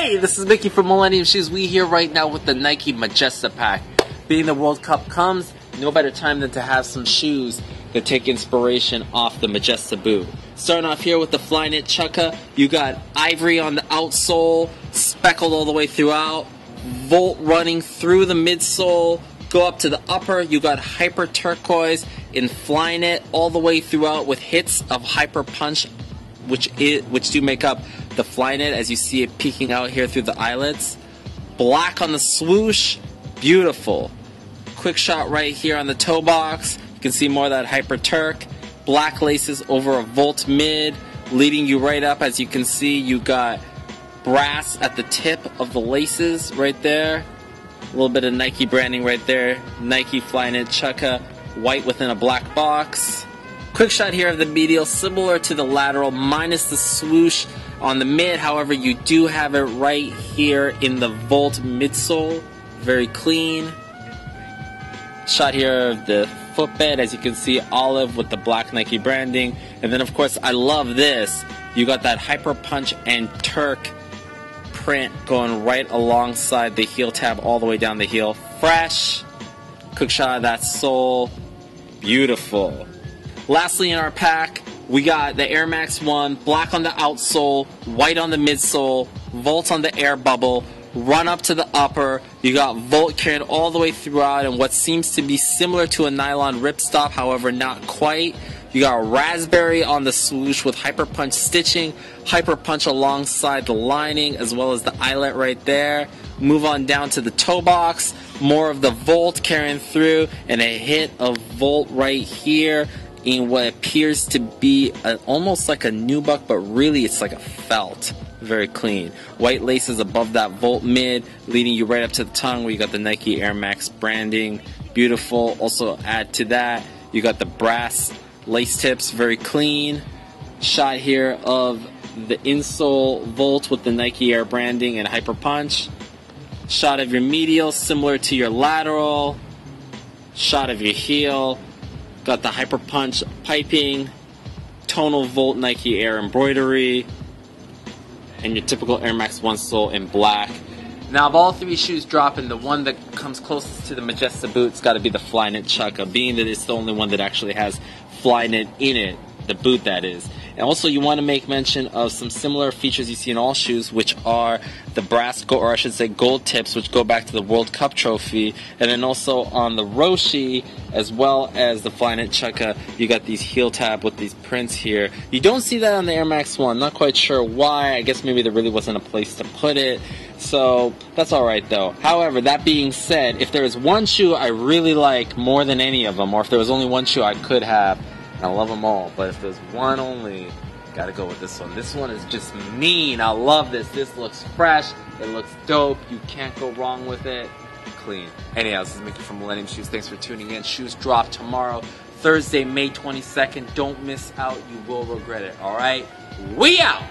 Hey, this is Mickey from Millennium Shoes. We here right now with the Nike Magista pack. Being the World Cup comes, no better time than to have some shoes that take inspiration off the Magista boot. Starting off here with the Flyknit Chukka, you got ivory on the outsole, speckled all the way throughout, volt running through the midsole. Go up to the upper, you got hyper turquoise in Flyknit all the way throughout with hits of hyper punch, which do make up the Flyknit as you see it peeking out here through the eyelets. Black on the swoosh, beautiful. Quick shot right here on the toe box. You can see more of that hyper turk. Black laces over a volt mid, leading you right up. As you can see, you got brass at the tip of the laces right there. A little bit of Nike branding right there. Nike Flyknit Chukka, white within a black box. Quick shot here of the medial, similar to the lateral, minus the swoosh on the mid. However, you do have it right here in the volt midsole. Very clean. Shot here of the footbed, as you can see, olive with the black Nike branding. And then, of course, I love this. You got that hyper punch and turk print going right alongside the heel tab all the way down the heel. Fresh. Quick shot of that sole. Beautiful. Lastly in our pack, we got the Air Max 1, black on the outsole, white on the midsole, volt on the air bubble, run up to the upper. You got volt carried all the way throughout and what seems to be similar to a nylon ripstop, however not quite. You got raspberry on the swoosh with hyper punch stitching, hyper punch alongside the lining as well as the eyelet right there. Move on down to the toe box, more of the volt carrying through and a hit of volt right here in what appears to be almost like a nubuck, but really it's like a felt. Very clean. White laces above that volt mid, leading you right up to the tongue where you got the Nike Air Max branding. Beautiful. Also add to that, you got the brass lace tips, very clean. Shot here of the insole volt with the Nike Air branding and hyper punch. Shot of your medial, similar to your lateral. Shot of your heel. Got the hyper punch piping, tonal volt Nike Air embroidery, and your typical Air Max 1 sole in black. Now, of all three shoes dropping, the one that comes closest to the Magista boot's got to be the Flyknit Chukka, being that it's the only one that actually has Flyknit in it, the boot that is. And also, you want to make mention of some similar features you see in all shoes, which are the brass, or I should say gold tips, which go back to the World Cup trophy. And then also on the Roshe, as well as the Flyknit Chukka, you got these heel tab with these prints here. You don't see that on the Air Max 1. Not quite sure why. I guess maybe there really wasn't a place to put it. So that's alright though. However, that being said, if there is one shoe I really like more than any of them, or if there was only one shoe I could have, I love them all, but if there's one only, gotta go with this one. This one is just mean. I love this. This looks fresh. It looks dope. You can't go wrong with it. Clean. Anyhow, this is Mickey from Millennium Shoes. Thanks for tuning in. Shoes drop tomorrow, Thursday, May 22nd. Don't miss out. You will regret it. All right? We out!